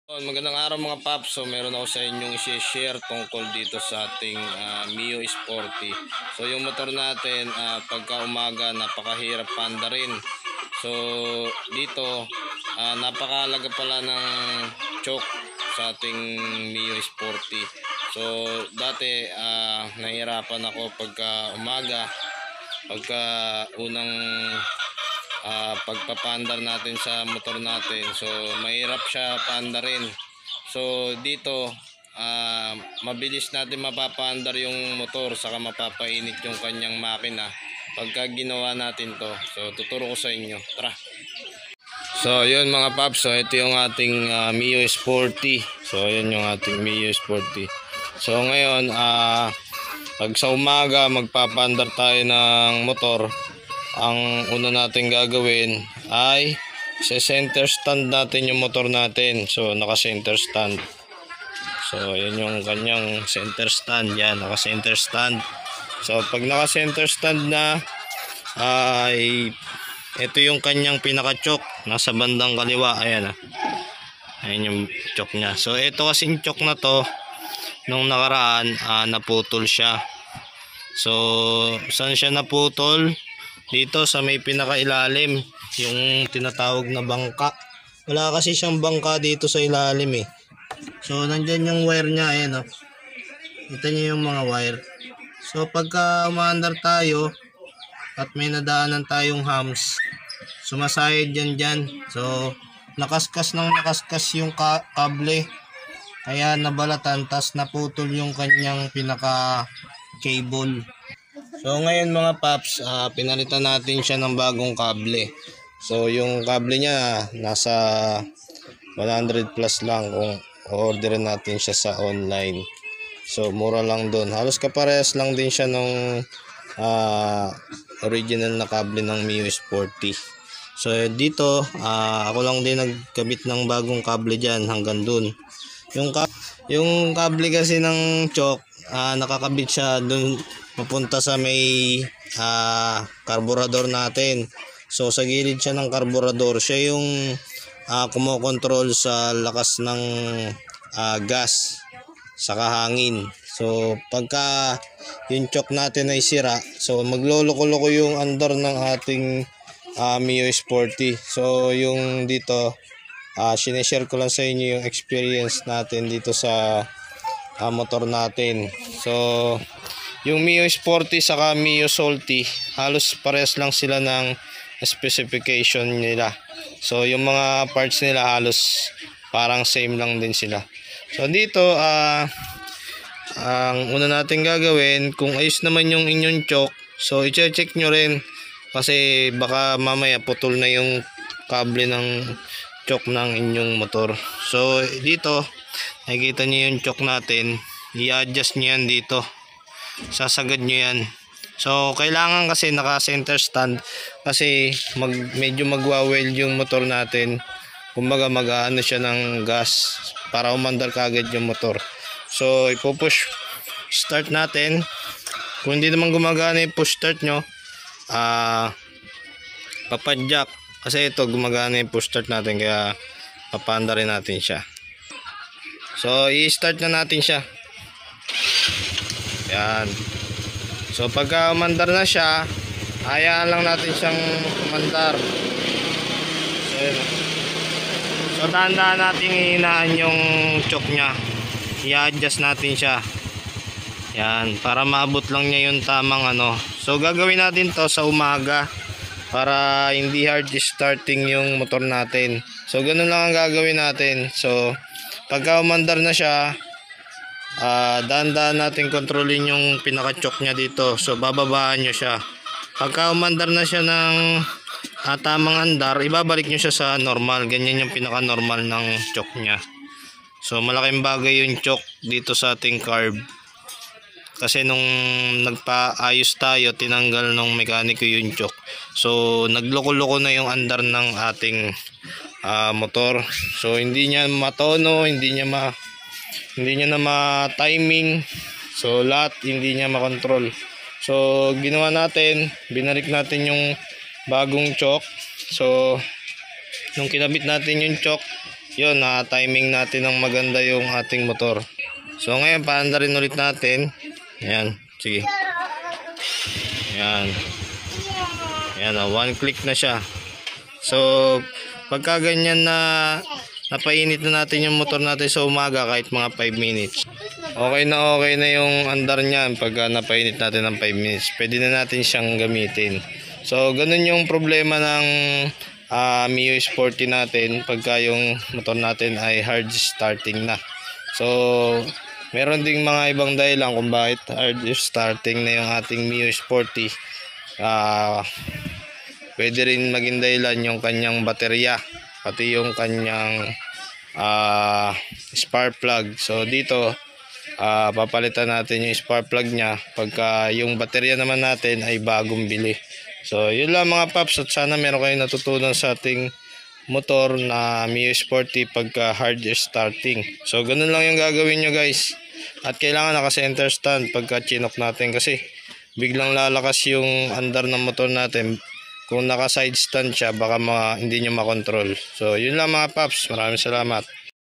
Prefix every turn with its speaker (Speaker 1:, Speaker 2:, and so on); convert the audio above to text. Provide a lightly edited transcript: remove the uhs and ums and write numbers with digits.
Speaker 1: Magandang araw mga paps. So meron ako sa inyong i-share tungkol dito sa ating Mio Sporty. So yung motor natin pagka umaga napakahirap paandarin. So dito napakahalaga pala ng choke sa ating Mio Sporty. So dati nahihirapan ako pagka umaga, pagka unang pagpapandar natin sa motor natin. So mahirap siya paandarin. So dito mabilis natin mapapandar yung motor, saka mapapainit yung kanyang makina pagka ginawa natin to. So tuturo ko sa inyo, tara. So yun mga paps, so ito yung ating Mio Sporty. So yun yung ating Mio Sporty. So ngayon pag sa umaga magpapandar tayo ng motor, ang una natin gagawin ay sa center stand natin yung motor natin. So naka center stand. So yan yung kanyang center stand. Yan, naka center stand. So pag naka center stand na ay ito yung kanyang pinaka choke nasa bandang kaliwa. Ayan ayan yung choke nya. So ito kasing choke na to nung nakaraan naputol siya. So saan siya naputol? Dito sa may pinakailalim, yung tinatawag na bangka. Wala kasi siyang bangka dito sa ilalim eh. So nandyan yung wire niya, ayan oh. Kita niyo yung mga wire. So pagka umaandar tayo at may nadaanan tayong hams, sumasayad yan dyan. So nakaskas yung kable. Kaya nabalatan, tas naputol yung kanyang pinaka cable. So ngayon mga paps, pinalitan natin siya ng bagong kable. So yung kable niya nasa 100 plus lang kung orderin natin siya sa online. So mura lang doon. Halos kaparehas lang din siya ng original na kable ng Mio Sporty. So dito ako lang din nagkabit ng bagong kable diyan hanggang doon. Yung kable kasi ng choke nakakabit siya doon papunta sa may karburador natin. So sa gilid siya ng karburador, siya yung kumokontrol sa lakas ng gas sa hangin. So pagka yung choke natin ay sira, so magloloko-loko yung andar ng ating Mio Sporty. So yung dito sineshare ko lang sa inyo yung experience natin dito sa motor natin. So yung Mio Sporty saka Mio Salty, halos parehas lang sila ng specification nila. So yung mga parts nila halos parang same lang din sila. So dito ang una natin gagawin, kung ayos naman yung inyong choke, so i-check nyo rin kasi baka mamaya putol na yung kable ng choke ng inyong motor. So dito nakikita nyo yung choke natin, i-adjust nyo yan dito, sasagad nyo yan. So kailangan kasi naka center stand kasi medyo magwa-weld yung motor natin, kumbaga mag-aano siya ng gas para umandar kagad yung motor. So ipo-push start natin. Kung hindi naman gumagana yung push start nyo, papadjak, kasi ito gumagana yung push start natin, kaya papaanda rin natin siya. So i-start na natin siya. Yan. So pagka umandar na siya, hayaan lang natin siyang umandar. So yun. So tandaan natin hinaan yung choke nya. I-adjust natin siya. Yan, para maabot lang niya yung tamang ano. So gagawin natin to sa umaga para hindi hard starting yung motor natin. So ganun lang ang gagawin natin. So pagka umandar na siya, dahan-dahan natin kontrolin yung pinaka-choke nya dito. So bababaan nyo siya. Pagka umandar na siya ng tamang andar, ibabalik nyo siya sa normal. Ganyan yung pinaka-normal ng choke nya. So malaking bagay yung choke dito sa ating carb. Kasi nung nagpaayos tayo, tinanggal ng mekaniko yung choke. So nagloko-loko na yung andar ng ating motor. So hindi niya matono, hindi niya na ma-timing. So lahat hindi niya makontrol. So ginawa natin, binalik natin yung bagong choke. So nung kinabit natin yung choke, yun, timing natin ng maganda yung ating motor. So ngayon, paandarin ulit natin. Ayan, sige. Ayan. Ayan, one click na siya. So, pagka ganyan na napainit na natin yung motor natin sa umaga kahit mga 5 minutes. Okay na yung andar niyan pagka napainit natin ng 5 minutes. Pwede na natin siyang gamitin. So, ganun yung problema ng Mio Sporty natin pagka yung motor natin ay hard starting na. So, meron ding mga ibang dahilan kung bakit hard starting na yung ating Mio Sporty. Pwede rin maging dahilan yung kanyang baterya, pati yung kanyang spark plug. So dito papalitan natin yung spark plug niya pagka yung baterya naman natin ay bagong bili. So yun lang mga paps, at sana meron kayong natutunan sa ating motor na Mio Sporty pagka hard starting. So ganun lang yung gagawin nyo guys, at kailangan naka-center stand pagka chinok natin kasi biglang lalakas yung andar ng motor natin. Kung naka side stand siya baka hindi nyo makontrol. So yun lang mga paps, maraming salamat.